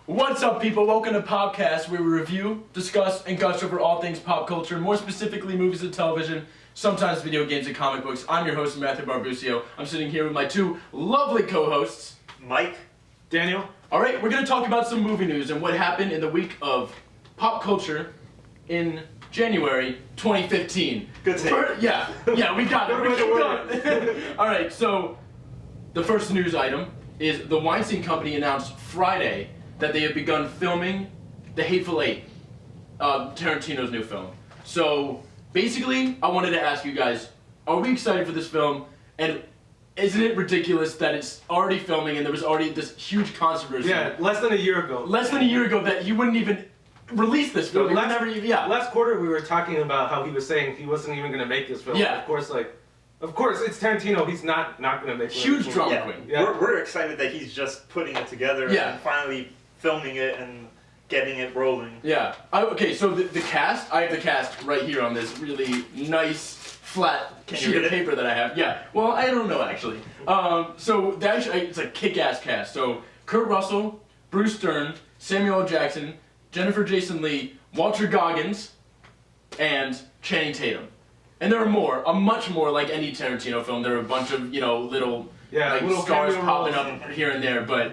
What's up, people? Welcome to PopCast, where we review, discuss, and gush over all things pop culture, more specifically movies and television, sometimes video games and comic books. I'm your host, Matthew Barbucio. I'm sitting here with my two lovely co-hosts, Mike, Daniel. All right, we're going to talk about some movie news and what happened in the week of pop culture in January 2015. Good take. Yeah, we got it. We keep going. All right, so the first news item is the Weinstein Company announced Friday that they have begun filming the Hateful Eight, Tarantino's new film. So basically, I wanted to ask you guys, are we excited for this film? And isn't it ridiculous that it's already filming and there was already this huge controversy? Yeah, less than a year ago. That you wouldn't even release this film. Last quarter we were talking about how he was saying he wasn't even going to make this film. Yeah. Of course, it's Tarantino. He's not going to make Huge drama Yeah. queen. Yeah. We're excited that he's just putting it together and finally filming it and getting it rolling. Yeah. Okay, so the cast, I have the cast right here on this really nice flat sheet of paper that I have. Yeah. Well, I don't know actually. So it's a kick-ass cast. So Kurt Russell, Bruce Dern, Samuel L. Jackson, Jennifer Jason Leigh, Walter Goggins, and Channing Tatum. And there are more, much more like any Tarantino film. There are a bunch of, little little stars cameo popping roles. up here and there. But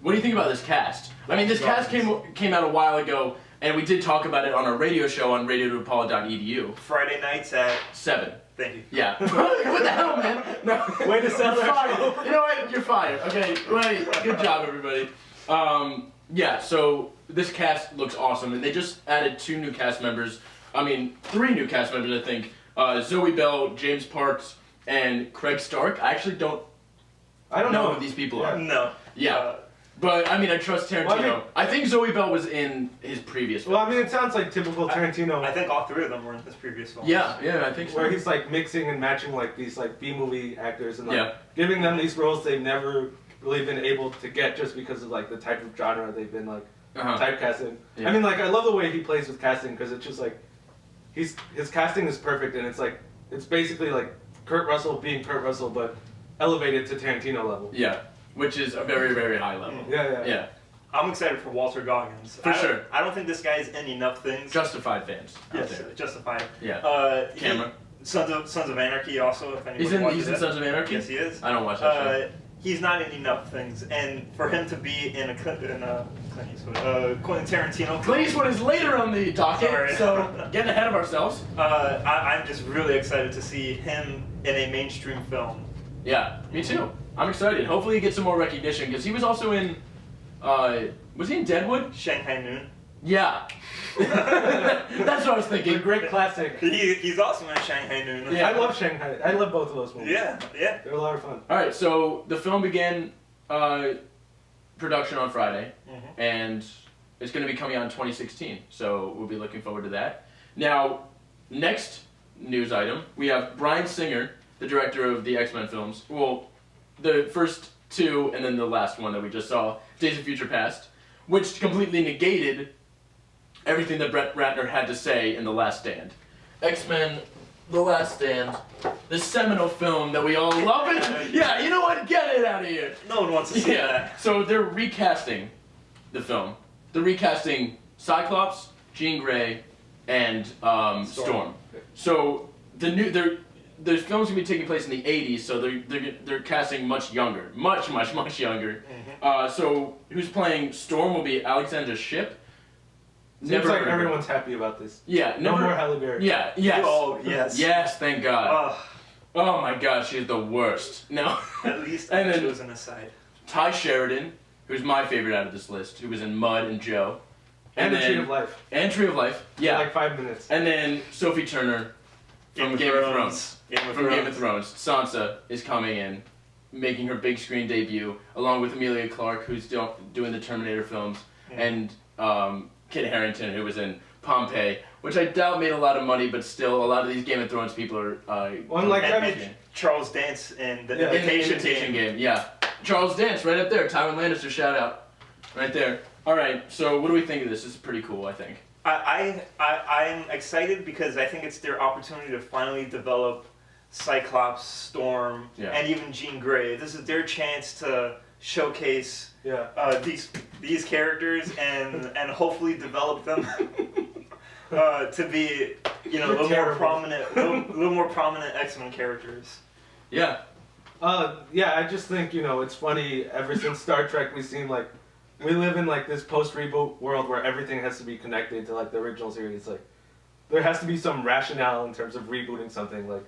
what do you think about this cast? I mean, this cast came out a while ago, and we did talk about it on our radio show on radio2apollo.edu. Friday nights at 7. Thank you. Yeah. What the hell, man? No. Way to sell You're that fired. show. You know what? You're fired. Okay. Wait. Good job, everybody. Yeah. So this cast looks awesome, and they just added 2 new cast members. 3 new cast members, I think. Zoe Bell, James Parks, and Craig Stark. I actually don't know who these people are. No. Yeah. But, I trust Tarantino. Well, I think Zoe Bell was in his previous film. Well, it sounds like typical Tarantino. I think all 3 of them were in his previous film. Yeah, I think so. Where he's mixing and matching these B-movie actors and giving them these roles they've never really been able to get just because of the type of genre they've been typecasting. Yeah. I love the way he plays with casting because it's just his casting is perfect and it's basically Kurt Russell being Kurt Russell but elevated to Tarantino level. Yeah, which is a very, very high level. Yeah. I'm excited for Walter Goggins. For sure. I don't think this guy's in enough things. Justified fans out Yes, there. Justified. Yeah. Camera. Sons of Anarchy also, if anyone He's watches in it. Sons of Anarchy? Yes, he is. I don't watch that show. He's not in enough things, and for him to be in a Quentin Tarantino. Clint Eastwood is later on the docket, Sorry. so getting ahead of ourselves. I'm just really excited to see him in a mainstream film. Yeah, me too. I'm excited. Hopefully he gets some more recognition, because he was also in, was he in Deadwood? Shanghai Noon. Yeah. That's what I was A thinking. great classic. He's also in Shanghai Noon. Yeah. I love Shanghai. I love both of those movies. Yeah. They're a lot of fun. Alright, so the film began production on Friday, and it's going to be coming out in 2016, so we'll be looking forward to that. Now, next news item, we have Bryan Singer, the director of the X-Men films. Well, the first 2 and then the last one that we just saw, Days of Future Past, which completely negated everything that Brett Ratner had to say in The Last Stand. X-Men, The Last Stand, the seminal film that we all love it. Yeah, you know what? Get it out of here. No one wants to see that. So they're recasting the film. They're recasting Cyclops, Jean Grey, and Storm. So the film's gonna be taking place in the 80s, so they're casting much younger, much younger. So who's playing Storm will be Alexandra Shipp. Seems like everyone's happy about this. Yeah, No more Halle Berry. Yeah, yes. Oh, yes. Yes, thank God. Oh my God, she's the worst. No. At least And I then- chose an aside. Ty Sheridan, who's my favorite out of this list, who was in Mud and Joe. And The then- Tree of Life. And Tree of Life, yeah. 5 minutes. And then Sophie Turner from Game of Thrones. From Game of Thrones. Sansa is coming in, making her big screen debut, along with Emilia Clarke, who's doing the Terminator films, and Kit Harington, who was in Pompeii, which I doubt made a lot of money, but still, a lot of these Game of Thrones people are... and Charles Dance in the Imitation Game. Yeah. Charles Dance, right up there. Tywin Lannister, shout out. Right there. Alright, so what do we think of this? This is pretty cool, I think. I'm excited because I think it's their opportunity to finally develop Cyclops, Storm, and even Jean Grey. This is their chance to showcase Yeah. these characters and hopefully develop them to be a little more prominent X-Men characters. Yeah. Yeah, I just think, it's funny, ever since Star Trek, we seem like, we live in, like, this post-reboot world where everything has to be connected to, like, the original series. Like, there has to be some rationale in terms of rebooting something. Like,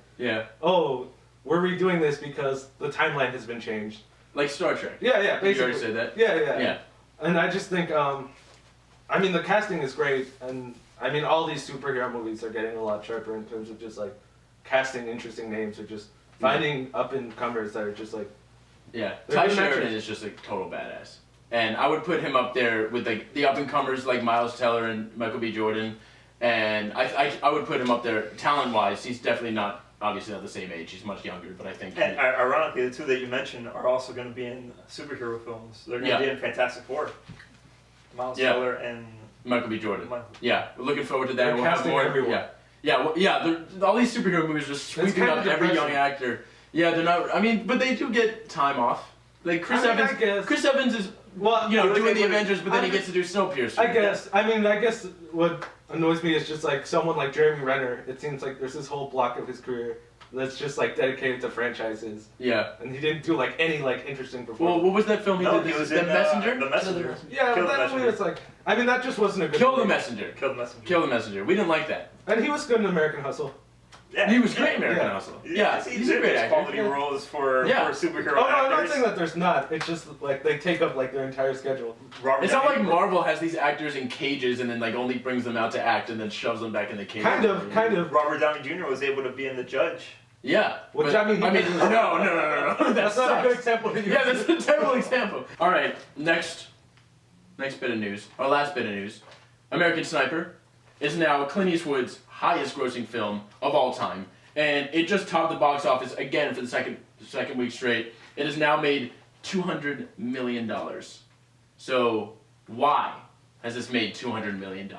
oh, we're redoing this because the timeline has been changed. Like Star Trek. Yeah, basically. You already said that? Yeah. And I just think, the casting is great, and, all these superhero movies are getting a lot sharper in terms of just, like, casting interesting names or just finding up-and-comers that are just, like... Yeah, Ty Sheridan is just a total badass. And I would put him up there with like the up-and-comers like Miles Teller and Michael B. Jordan. And I would put him up there talent-wise. He's definitely obviously not the same age. He's much younger, but I think... And ironically, the two that you mentioned are also going to be in superhero films. They're going to be in Fantastic Four. Miles Teller and... Michael B. Jordan. Yeah, we're looking forward to that. We'll have more everyone. All these superhero movies are just sweeping up every young actor. Yeah, they're not... but they do get time off. Like Chris Evans... Chris Evans is... doing the Avengers, but then he gets to do Snowpiercer. I guess what annoys me is just like someone like Jeremy Renner. It seems like there's this whole block of his career that's just like dedicated to franchises. Yeah. And he didn't do like any like interesting performance. Well, what was that film he did? He was The in Messenger? The Messenger. Yeah, but that movie was like... that just wasn't a good Kill movie. the Messenger. Kill the Messenger. Kill the Messenger. We didn't like that. And he was good in American Hustle. Yeah, he was great in American Hustle. Yeah, he's a great actor. Quality roles for superhero actors. I'm not saying that there's not. It's just like they take up like their entire schedule. It's not like Marvel has these actors in cages and then like only brings them out to act and then shoves them back in the cage. Kind of. Robert Downey Jr. was able to be in The Judge. Yeah. No. That's not a good example. Yeah, that's a terrible example. All right, next bit of news, our last bit of news. American Sniper is now Clint Eastwood's highest grossing film of all time. And it just topped the box office again for the second week straight. It has now made $200 million. So why has this made $200 million?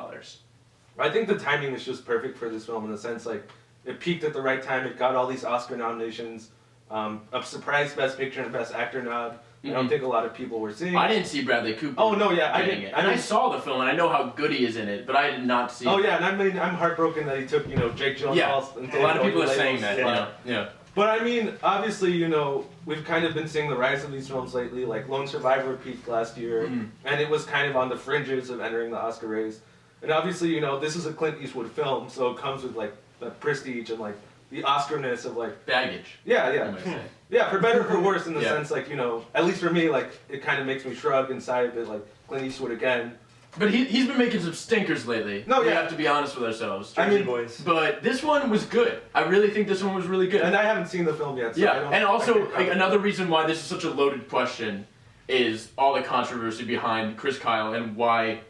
I think the timing is just perfect for this film in the sense like it peaked at the right time. It got all these Oscar nominations, a surprise Best Picture and Best Actor nod. I don't think a lot of people were seeing. I didn't see Bradley Cooper. Oh no, yeah, I didn't. I saw the film and I know how good he is in it, but I did not see. Oh yeah, and I'm heartbroken that he took Jake Gyllenhaal. Yeah, and a lot of people are saying that. Yeah. But obviously, we've kind of been seeing the rise of these films lately. Like Lone Survivor peaked last year, and it was kind of on the fringes of entering the Oscar race. And obviously, this is a Clint Eastwood film, so it comes with like the prestige and like the Oscar-ness of like baggage. Yeah. Yeah, for better or for worse in the sense like, at least for me, like it kind of makes me shrug inside a bit like Clint Eastwood again. But he's been making some stinkers lately. No, we have to be honest with ourselves. Boys. But this one was good. I really think this one was really good. And I haven't seen the film yet. So and also another reason why this is such a loaded question is all the controversy behind Chris Kyle and why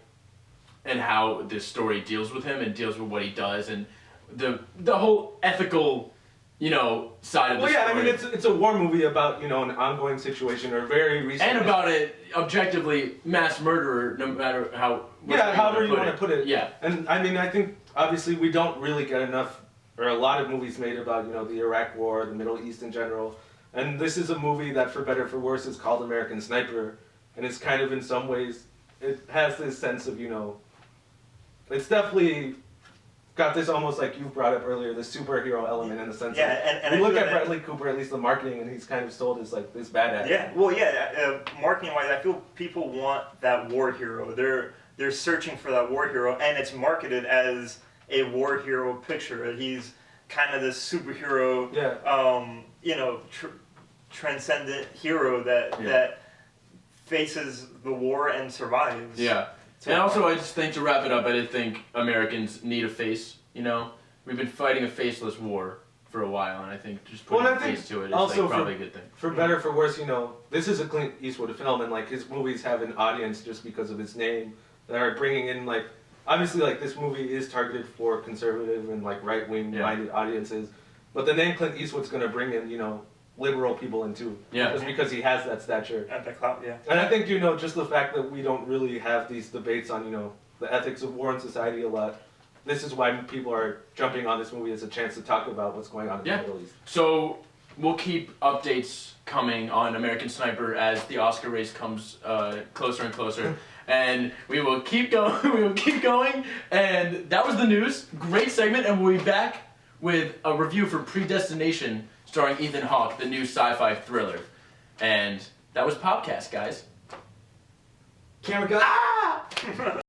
and how this story deals with him and deals with what he does and the whole ethical, side of the story. Well, yeah, it's a war movie about, an ongoing situation or very recent... And about an objectively mass murderer, no matter how... Yeah, however you want to put it. Yeah. And, I think, obviously, we don't really get enough, or a lot of movies made about, the Iraq War, the Middle East in general. And this is a movie that, for better or for worse, is called American Sniper. And it's kind of, in some ways, it has this sense of, it's definitely... got this almost like you brought up earlier, the superhero element in the sense and you look at Bradley Cooper, at least the marketing, and he's kind of sold as like this badass. Yeah, well, marketing wise, I feel people want that war hero. They're searching for that war hero, and it's marketed as a war hero picture. He's kind of this superhero, transcendent hero that faces the war and survives. Yeah. And also, I just think to wrap it up, I did think Americans need a face. We've been fighting a faceless war for a while, and I think just putting a face to it is probably a good thing. For better or for worse, this is a Clint Eastwood film, and like his movies have an audience just because of his name that are bringing in like obviously like this movie is targeted for conservative and like right wing minded audiences, but the name Clint Eastwood's going to bring in liberal people in too. Yeah. Just because he has that stature. At the clout, yeah. And I think, just the fact that we don't really have these debates on, the ethics of war in society a lot, this is why people are jumping on this movie as a chance to talk about what's going on in the Middle East. So, we'll keep updates coming on American Sniper as the Oscar race comes closer and closer. And we will keep going. We will keep going. And that was the news. Great segment. And we'll be back with a review for Predestination, starring Ethan Hawke, the new sci-fi thriller. And that was PopCast, guys. Camera cut. Ah!